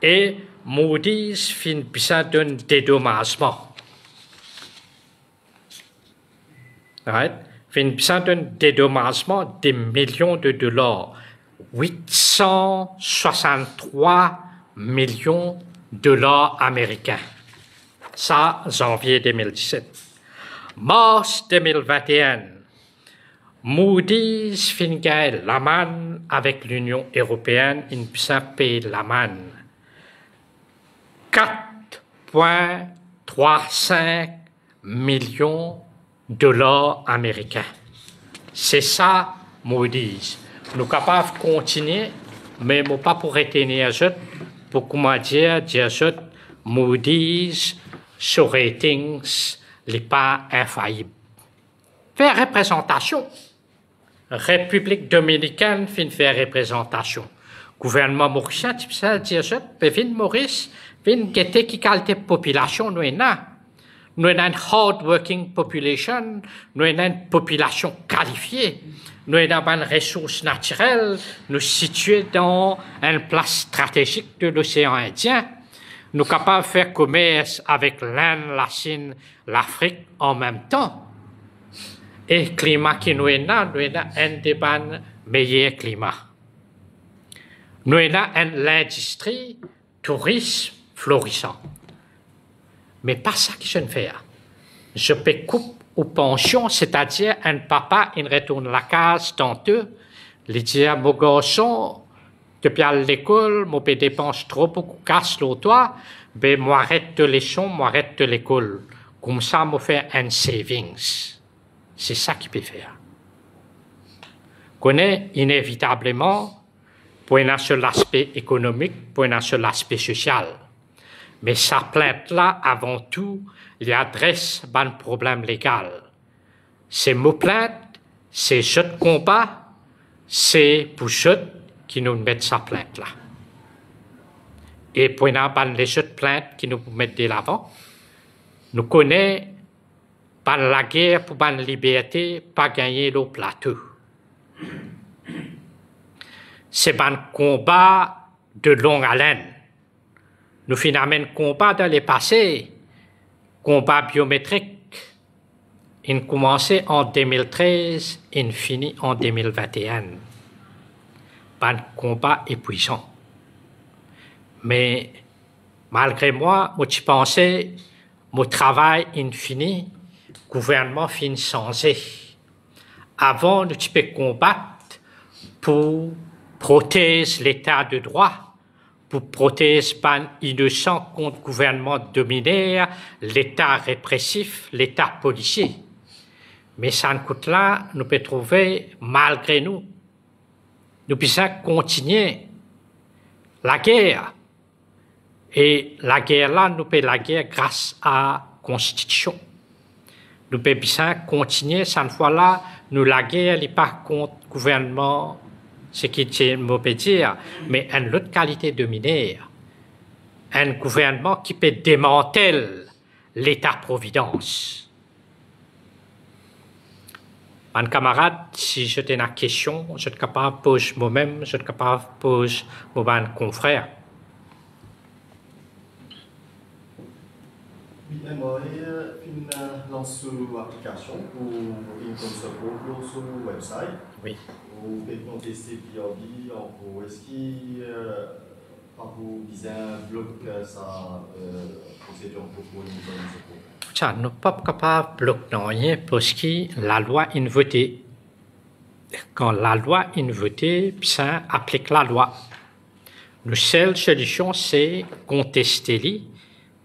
Et Moody's fin ça d'un dédommagement. Right? Fin ça d'un dédommagement de millions de dollars. 863 millions de dollars américains. Ça, janvier 2017. Mars 2021, Moody's fin gagne la manne avec l'Union européenne, il paye la manne. 4,35 millions de dollars américains. C'est ça, Moody's. Nous sommes capables de continuer, mais nous pas pour retenir pour comment dire, Moody's, sur ratings, n'est pas infaillible. Faire représentation. République dominicaine fait représentation. Gouvernement mauricien, tu sais, dire Maurice, quelle qualité de population nous avons. Nous avons une hard-working population, nous avons une population qualifiée, nous avons une ressource naturelle, nous situés dans une place stratégique de l'océan Indien. Nous sommes capables de faire commerce avec l'Inde, la Chine, l'Afrique en même temps. Et le climat qui nous est là, nous avons un des meilleurs climats. Nous avons l'industrie, tourisme florissant. Mais pas ça que je ne fais. Je peux couper aux pensions, c'est-à-dire un papa, il retourne à la case tantôt, il dit à mon garçon, depuis à l'école, mon père dépense trop beaucoup, casse le toit, ben moi arrête de l'école, moi arrête de l'école. Comme ça, moi fait un savings. C'est ça qu'il peut faire. Connaît inévitablement, pour un seul aspect économique, pour un seul aspect social. Mais sa plainte-là, avant tout, il adresse un problème légal. C'est mon plainte, c'est je de combat, c'est pour je qui nous mettent sa plainte-là. Et pour les jeux de plainte qui nous mettent de l'avant, nous connaissons la guerre pour la liberté, pas gagner le plateau. C'est un combat de longue haleine. Nous finalement un combat dans le passé, combat biométrique. Il commençait en 2013, il finit en 2021. Un combat épuisant. Mais malgré moi, je pensais, mon travail infini, le gouvernement finit changé. Avant, nous devons combattre pour protéger l'état de droit, pour protéger les innocents contre le gouvernement dominaire, l'état répressif, l'état policier. Mais ça ne coûte là, nous pouvons trouver, malgré nous, nous pouvons continuer la guerre. Et la guerre là, nous pouvons la guerre grâce à la Constitution. Nous pouvons continuer, cette fois-là, nous la guerre n'est pas contre le gouvernement, ce qui est mauvais dire, mais une autre qualité de dominaire. Un gouvernement qui peut démanteler l'État-providence. Un camarade, si j'ai une question, je suis capable de poser moi-même, je suis capable de poser mon confrère. Oui, j'aimerais lancer une application pour une console sur le website. Oui. Vous pouvez contester PRB, est-ce qu'il vous disait un bloc ça procédure pour une console? Ça, nous ne sommes pas capables de bloquer parce que la loi est votée. Quand la loi est votée, ça applique la loi. La seule solution, c'est contester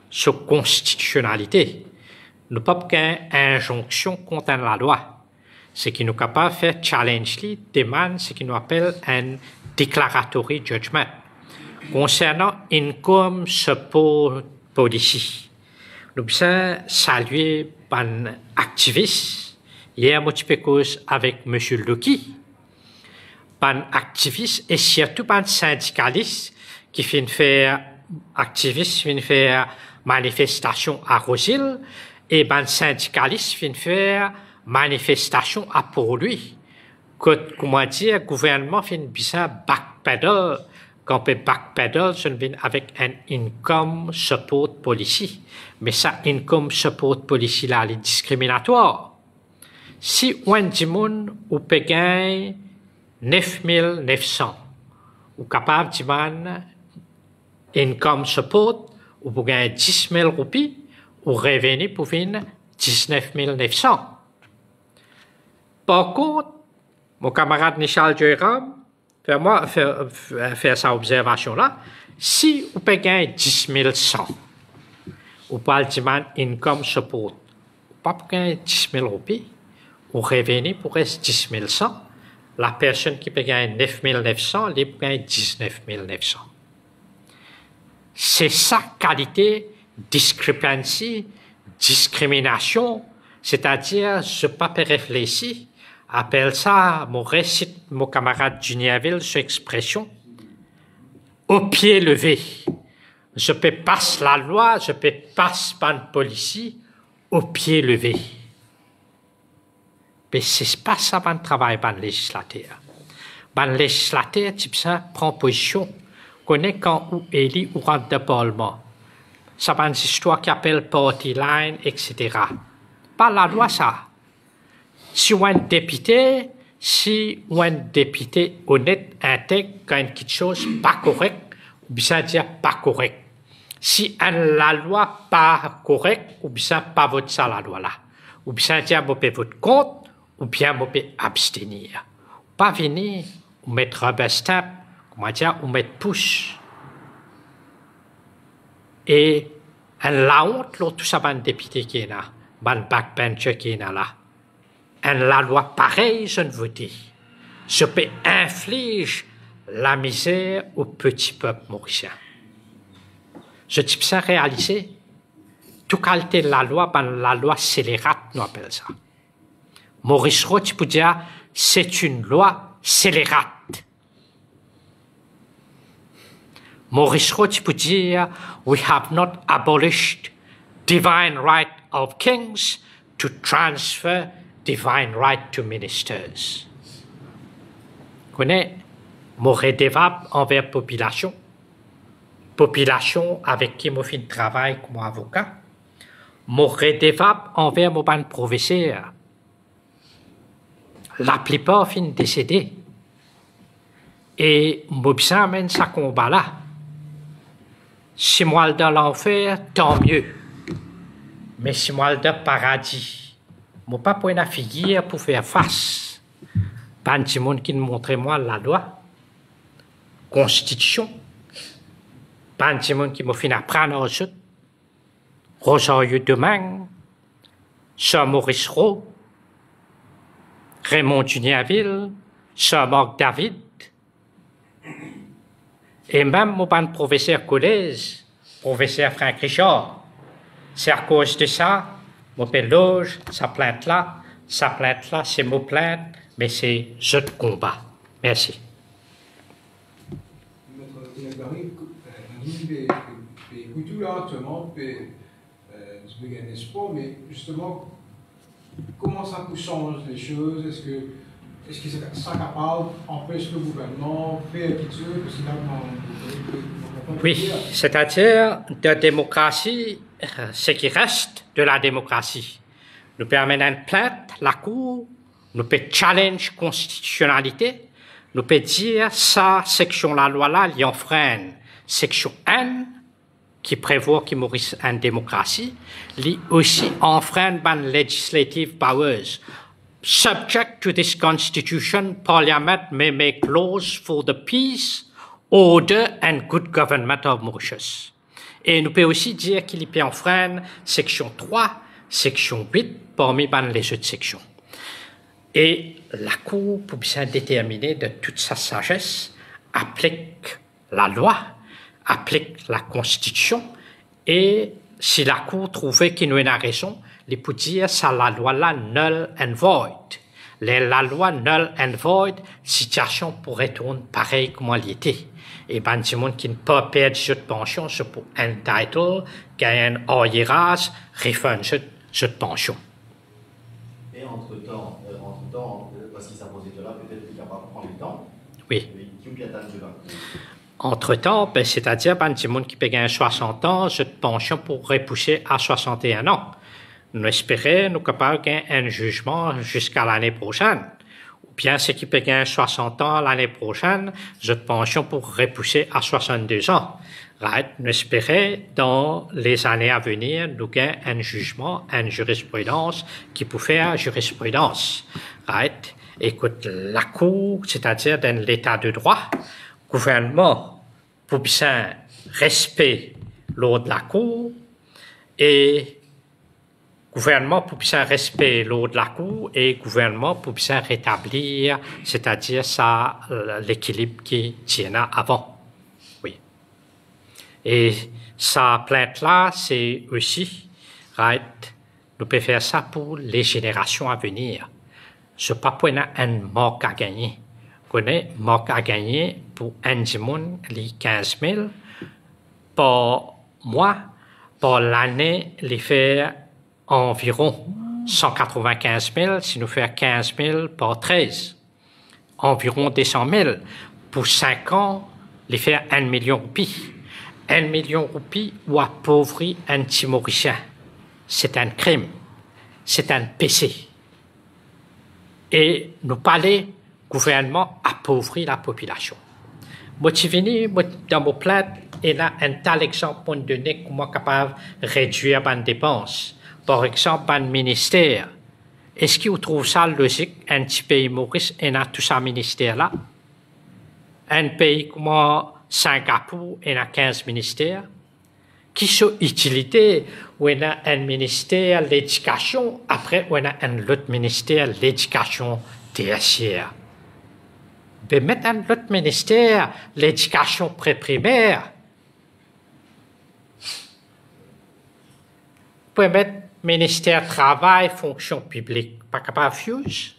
sur constitutionnalité. Nous ne pouvons pas injonction contre la loi. Ce qui nous est capable de faire challenge demande ce qui nous appelle un declaratory judgment. concernant income support policy. Nous avons salué un activiste, hier, je avec M. Lucky, un activiste et surtout un syndicaliste qui vient faire activiste, vient faire manifestation à Rosil et un syndicaliste vient faire manifestation à Port-Louis. Comment dire, le gouvernement vient bien backpedal. Quand on peut backpedal, je viens avec un income support policy. Mais ça, income support policy là, elle est discriminatoire. Si on dit ou peut gagner 9 900, ou capable de gagner income support, ou pour gagner 10 000 roupies, ou revenu pour venir 19 900. Par contre, mon camarade Michel Jérôme, faire sa observation-là, si vous payez 10 100, vous parlez de income support, pas pour gagner 10 000 roupies, ou revenu pour rester 10 100, la personne qui paye 9 900, elle peut gagner 19 900. C'est sa qualité, discrepancy, discrimination, c'est-à-dire, je ne peux pas réfléchir, appelle ça, mon camarade Juniaville, cette expression, au pied levé. Je peux passer la loi, je peux passer par une police, au pied levé. Mais ce n'est pas ça le travail de législateur. Le législateur, type ça, prend position, connaît quand ou élit ou rentre de parlement. Ça va une histoire qui appelle party line, etc. Pas la loi, ça. Si on est député, honnête, intègre, quand quelque chose pas correct, ou bien dire pas correct. Si la loi pas correcte, ou bien pas voter ça la loi là. Ou bien dire vous pouvez voter contre, ou bien vous pouvez abstenir. Pas venir, ou mettre rubber stamp, comment dire, ou mettre push. Et la honte, là, tout ça, un député qui est là, un backbencher qui est là. La loi pareille, je ne veux dire. Je peux infliger la misère au petit peuple mauricien. Je dis ça réaliser. Toute qualité de la loi scélérate, nous appelle ça. Maurice Roth, tu peux dire, c'est une loi scélérate. Maurice Roth, tu peux dire, we have not abolished divine right of kings to transfer divine right to ministers. Vous connaissez mon redevable envers population avec qui je fais un travail comme avocat, mon redevable envers mon professeur. La plupart finissent décédés. Et je amène ce combat-là. Si moi dans l'enfer, tant mieux. Mais si moi dans le paradis, je ne peux pas prendre la figure pour faire face. Pas un petit monde qui nous montre moi la loi, constitution. Pas un petit monde qui m'a fait apprendre ensuite. Rosario Domingue, Sir Maurice Rowe, Raymond Juniaville, Sir Marc David, et même mon professeur collège, professeur Franck Richard. C'est à cause de ça. Mon loge, sa plainte là, c'est mon plainte, mais c'est jeu de combat. Merci. Mais justement, comment ça change les choses? Est-ce que ça capable empêche le gouvernement de faire quelque chose? Oui, c'est-à-dire de démocratie, ce qui reste de la démocratie. Nous permettons une plainte, la Cour, nous peut challenge constitutionnalité, nous peut dire ça, section la loi là, il y enfreint. Section N, qui prévoit qu'il Maurice en démocratie, il aussi enfreint ban legislative powers. Subject to this constitution, Parliament may make laws for the peace, order and good government of Mauritius. Et nous pouvons aussi dire qu'il peut enfreindre section 3, section 8, parmi les autres sections. Et la Cour, pour bien déterminer de toute sa sagesse, applique la loi, applique la Constitution et si la Cour trouvait qu'il y a une raison, il peut dire ça la loi là null and void. La loi null and void, situation pourrait tourner pareil comme elle était. Et ben, du monde qui ne peut pas perdre cette pension, c'est pour entitle, gagner un OIRAS, refund cette pension. Et entre-temps, parce qu'il s'est posé de là, peut-être qu'il est capable de prendre le temps. Oui. Qui ou bien attendre de là. Entre-temps, ben, c'est-à-dire, ben, du monde qui peut gagner 60 ans, cette pension pourrait pousser à 61 ans. Nous espérons, nous capables de gagner un jugement jusqu'à l'année prochaine. Ou bien, ceux qui peut gagner 60 ans l'année prochaine, cette pension pourrait pousser à 62 ans. Right? Nous espérons, dans les années à venir, nous gagner un jugement, une jurisprudence qui peut faire jurisprudence. Right? Écoute, la Cour, c'est-à-dire dans l'état de droit, gouvernement, pour bien respect l'ordre de la Cour et gouvernement pour bien respect l'ordre de la Cour et gouvernement pour bien rétablir, c'est-à-dire ça, l'équilibre qui tient avant. Oui. Et sa plainte-là, c'est aussi, right, nous pouvons faire ça pour les générations à venir. Ce n'est pas pour un manque à gagner. On a manque à gagner pour un dimoun, les 15 000. Pour moi, pour l'année, les faire environ 195 000, si nous faisons 15 000 par 13, environ 200 000. Pour 5 ans, les faire 1 million de roupies. 1 million de roupies ou appauvrir un Timoricien. C'est un crime. C'est un péché. Et nous parlons, gouvernement appauvrit la population. Moi, je suis venu dans mon plainte, il y a un tel exemple pour nous donner comment capable de réduire les dépenses. Par exemple, un ministère. Est-ce que vous trouvez ça logique, un petit pays Maurice, et a tout ça ministère-là? Un pays comme Singapour, il a 15 ministères. Qui sont utilité où il y a un ministère de l'éducation, après où il y a un autre ministère de l'éducation tertiaire. Mais mettre un autre ministère, l'éducation pré-primaire, vous pouvez mettre ministère travail, fonction publique, pas capable de fuse.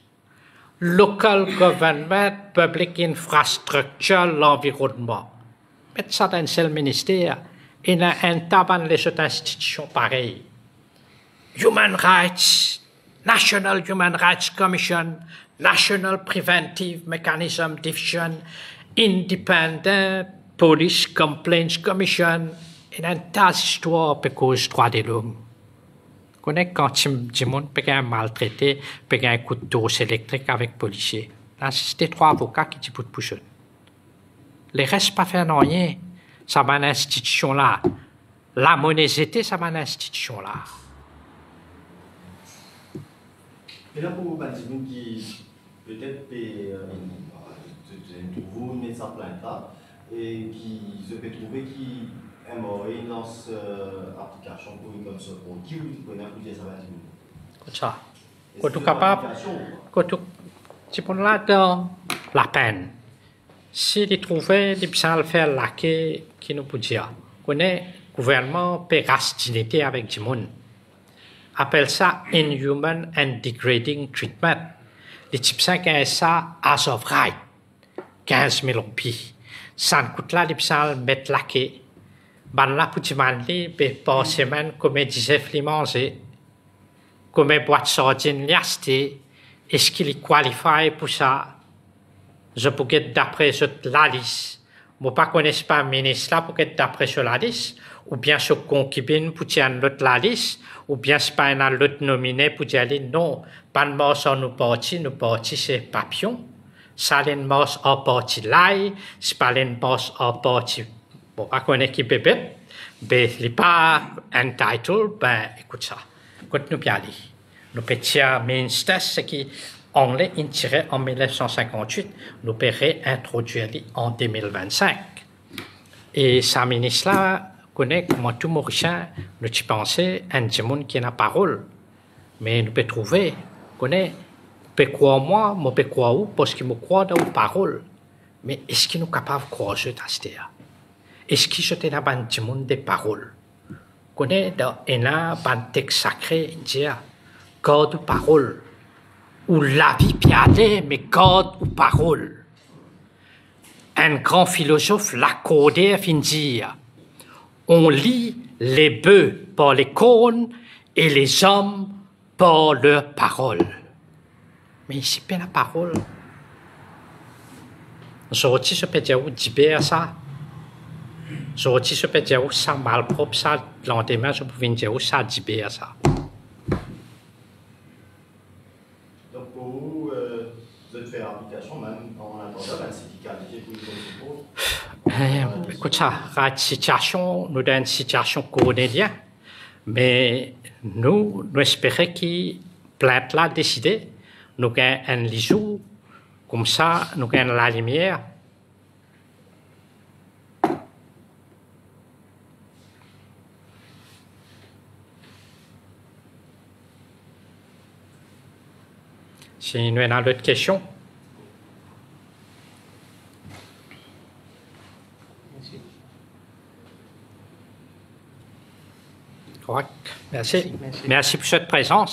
Local government, public infrastructure, l'environnement. Mettre ça dans un seul ministère. Il y a un taban les autres institutions pareilles. Human Rights, National Human Rights Commission, National Preventive Mechanism Division, Independent Police Complaints Commission. Il y a une tas d'histoires pour cause des droits de l'homme. Vous connaissez quand du monde peut être maltraité, peut être un coup de dose électrique avec policier. Là, c'était 3 avocats qui disent pour ça. Les restes pas faire rien. Ça va une institution là. La monnaisité, ça va une institution là. Et là, pour les gens qui peut-être trouver mettre sa plainte là et qui se peut trouver qui aimerait dans cette application pour une comme ça, pour qui vous connaissez pour dire ça va être Comme ça. Quand tu es capable, quand tu prends là dans la peine. Si tu trouves des gens qui faire laquer, qui nous peut dire, qu'on est gouvernement peut rastinité avec du monde. Appelle ça inhuman and degrading treatment. Les types qui ont ça as of right, 15 000 roupies. Ça coûte là, les gens mettent laquer. Ben là, pour demander, par semaine, comme disait Flimanger, comme boîte sardine liastée, est-ce qu'il est qualifié pour ça? Je peux être d'après la liste. Je ne connais pas le ministre là pour être d'après la liste. Ou bien ce concubine pour dire l'autre la liste. Ou bien c'est pas un autre nominé pour dire non, pas de mort sur nos partis c'est papillon. Ça une mort en parti l'ail, c'est pas une mort en parti. Bon, je connais qui bébé. Mais il n'est pas entitled, ben écoute ça. Écoute nous bien aller. Nous petits ministres, ce qui anglais intiré en 1958, nous pourrions introduire en 2025. Et sa ministre-là connaît comment tout Mauricien, nous y pensons, un monde qui n'a pas parole. Mais nous pouvons trouver, connaît, peut croire moi, je peux croire où, parce qu'il me croit dans vos paroles. Mais est-ce qu'il nous est capable de croire à ce terre? Est-ce que je te n'abandonne du monde des paroles? Connais dans un texte sacré, dire God ou parole, ou la vie piadée, mais God ou parole. Un grand philosophe l'a codé à fin dire, on lit les bœufs par les cornes et les hommes par leurs paroles. Mais ici, pas la parole. Aujourd'hui, je peux dire où ça. Aujourd'hui, je peux dire où ça malpropre, ça, le lendemain, je peux dire où ça dibère ça. Donc pour vous, vous êtes fait application même en attendant la syndicalité pour une suppose. Écoute ça, la situation, nous avons une situation cornélienne, mais nous espérons que plainte là décidé, nous avons un lisou, comme ça, nous avons la lumière. Si nous avons d'autres questions. Correct. Merci. Merci pour cette présence.